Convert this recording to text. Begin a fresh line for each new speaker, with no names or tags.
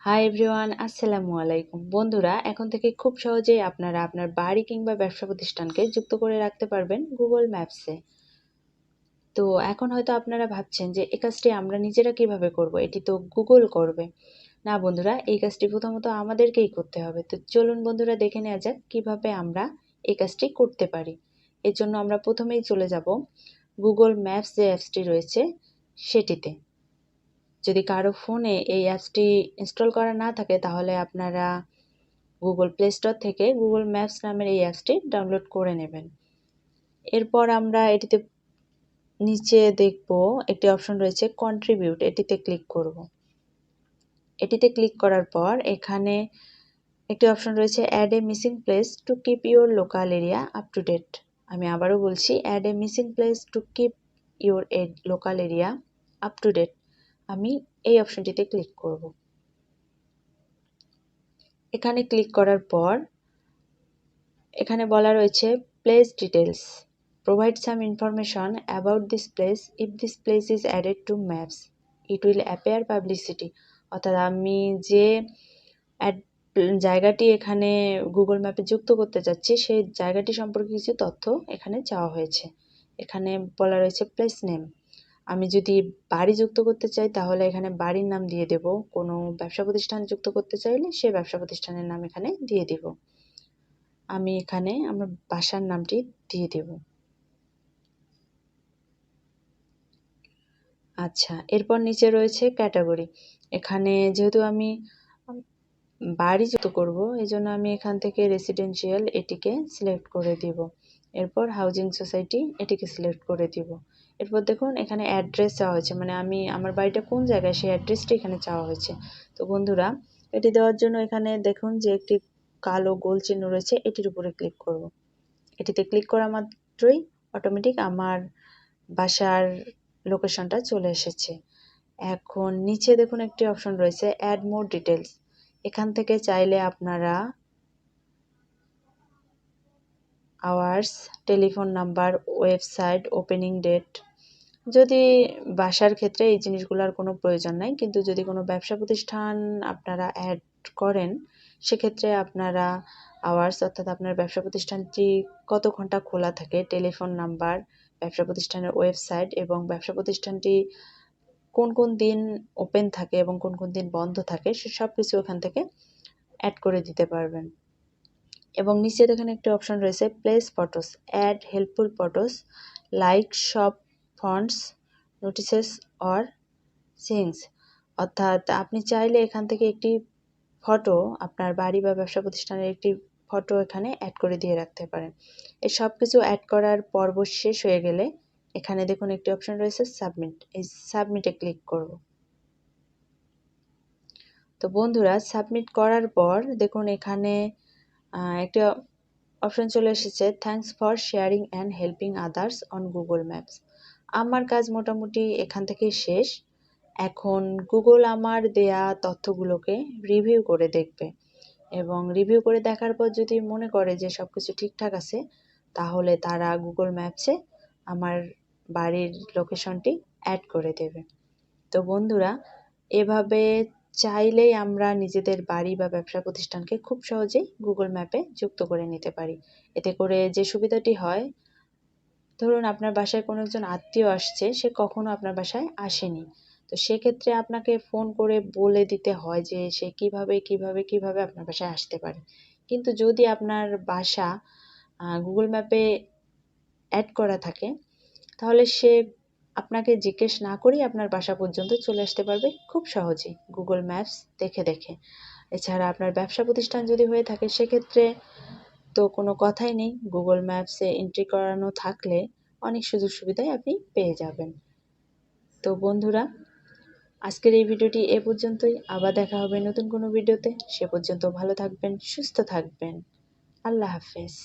Hi everyone, আসসালামু আলাইকুম। বন্ধুরা, এখন থেকে খুব সহজেই আপনারা আপনার বাড়ি কিংবা ব্যবসা প্রতিষ্ঠানকে যুক্ত করে রাখতে পারবেন গুগল ম্যাপসে। তো এখন হয়তো আপনারা ভাবছেন যে এই কাজটি আমরা নিজেরা কিভাবে করব, এটি তো গুগল করবে। না বন্ধুরা, এই কাজটি প্রথমত আমাদেরকেই করতে হবে। তো চলুন বন্ধুরা, দেখে নেওয়া যাক কিভাবে আমরা এই কাজটি করতে পারি। এর জন্য আমরা প্রথমেই চলে যাব গুগল ম্যাপস যে অ্যাপসটি রয়েছে সেটিতে। যদি কারো ফোনে এই অ্যাপসটি ইনস্টল করা না থাকে তাহলে আপনারা গুগল প্লে স্টোর থেকে গুগল ম্যাপস নামের এই অ্যাপসটি ডাউনলোড করে নেবেন। এরপর আমরা এটিতে নিচে দেখব একটি অপশন রয়েছে কন্ট্রিবিউট, এটিতে ক্লিক করব। এটিতে ক্লিক করার পর এখানে একটি অপশন রয়েছে add a missing place to keep your local area up to date. আমি আবারও বলছি, add a missing place to keep your local area up to date. আমি এই অপশনটিতে ক্লিক করব। এখানে ক্লিক করার পর এখানে বলা রয়েছে place details, provide some information about this place, if this place is added to maps it will appear publicity. অর্থাৎ আমি যে জায়গাটি এখানে গুগল ম্যাপে যুক্ত করতে চাচ্ছি সেই জায়গাটি সম্পর্কে কিছু তথ্য এখানে চাওয়া হয়েছে। এখানে বলা রয়েছে প্লেস নেম। আমি যদি বাড়ি যুক্ত করতে চাই তাহলে এখানে বাড়ির নাম দিয়ে দেব, কোনো ব্যবসা প্রতিষ্ঠান যুক্ত করতে চাইলে সেই ব্যবসা প্রতিষ্ঠানের নাম এখানে দিয়ে দেব। আমি এখানে আমার বাসার নামটি দিয়ে দেব। আচ্ছা, এরপর নিচে রয়েছে ক্যাটাগরি। এখানে যেহেতু আমি বাড়ি যুক্ত করব এই জন্য আমি এখান থেকে রেসিডেন্সিয়াল এটিকে সিলেক্ট করে দিব। এরপর হাউজিং সোসাইটি এটিকে সিলেক্ট করে দিব। এরপর দেখুন এখানে অ্যাড্রেস চাওয়া হয়েছে, মানে আমি আমার বাড়িটা কোন জায়গায় সেই অ্যাড্রেসটি এখানে চাওয়া হয়েছে। তো বন্ধুরা, এটি দেওয়ার জন্য এখানে দেখুন যে একটি কালো গোল চিহ্ন রয়েছে, এটির উপরে ক্লিক করব। এটিতে ক্লিক করা মাত্রই অটোমেটিক আমার বাসার লোকেশনটা চলে এসেছে। এখন নিচে দেখুন একটি অপশন রয়েছে অ্যাড মোর ডিটেলস। এখান থেকে চাইলে আপনারা hours, telephone number, website, opening date, যদি বাসার ক্ষেত্রে এই জিনিসগুলোর কোনো প্রয়োজন নাই, কিন্তু যদি কোনো ব্যবসা প্রতিষ্ঠান আপনারা অ্যাড করেন সেক্ষেত্রে আপনারা আওয়ার্স অর্থাৎ আপনার ব্যবসা প্রতিষ্ঠানটি কত ঘন্টা খোলা থাকে, টেলিফোন নাম্বার, ব্যবসা প্রতিষ্ঠানের ওয়েবসাইট এবং ব্যবসা প্রতিষ্ঠানটি কোন কোন দিন ওপেন থাকে এবং কোন কোন দিন বন্ধ থাকে সব কিছু ওখান থেকে অ্যাড করে দিতে পারবেন। এবং নিচে দেখেন একটি অপশন রয়েছে place photos, add helpful photos like shop fronts, notices or signs. অর্থাৎ আপনি চাইলে এখান থেকে একটি ফটো, আপনার বাড়ি বা ব্যবসা প্রতিষ্ঠানের একটি ফটো এখানে অ্যাড করে দিয়ে রাখতে পারেন। এই সব কিছু অ্যাড করার পর্ব শেষ হয়ে গেলে এখানে দেখুন একটি অপশন রয়েছে সাবমিট, এই সাবমিটে ক্লিক করব। তো বন্ধুরা, সাবমিট করার পর দেখুন এখানে একটা অপশন চলে এসেছে thanks for sharing and helping others on Google maps. আমার কাজ মোটামুটি এখান থেকেই শেষ। এখন গুগল আমার দেয়া তথ্যগুলোকে রিভিউ করে দেখবে এবং রিভিউ করে দেখার পর যদি মনে করে যে সব কিছু ঠিকঠাক আছে তাহলে তারা গুগল ম্যাপসে আমার বাড়ির লোকেশনটি অ্যাড করে দেবে। তো বন্ধুরা, এভাবে চাইলেই আমরা নিজেদের বাড়ি বা ব্যবসা প্রতিষ্ঠানকে খুব সহজেই গুগল ম্যাপে যুক্ত করে নিতে পারি। এতে করে যে সুবিধাটি হয়, ধরুন আপনার বাসায় কোনো একজন আত্মীয় আসছে, সে কখনো আপনার বাসায় আসেনি, তো সেক্ষেত্রে আপনাকে ফোন করে বলে দিতে হয় যে সে কিভাবে কিভাবে কিভাবে আপনার বাসায় আসতে পারে। কিন্তু যদি আপনার বাসা গুগল ম্যাপে অ্যাড করা থাকে তাহলে সে আপনাকে জিজ্ঞেস না করেই আপনার বাসা পর্যন্ত চলে আসতে পারবে খুব সহজেই গুগল ম্যাপস দেখে দেখে। এছাড়া আপনার ব্যবসা প্রতিষ্ঠান যদি হয়ে থাকে সেক্ষেত্রে তো কোনো কথাই নেই, গুগল ম্যাপসে এন্ট্রি করানো থাকলে অনেক সুযোগ সুবিধাই আপনি পেয়ে যাবেন। তো বন্ধুরা, আজকের এই ভিডিওটি এ পর্যন্তই। আবার দেখা হবে নতুন কোনো ভিডিওতে। সে পর্যন্ত ভালো থাকবেন, সুস্থ থাকবেন। আল্লাহ হাফেজ।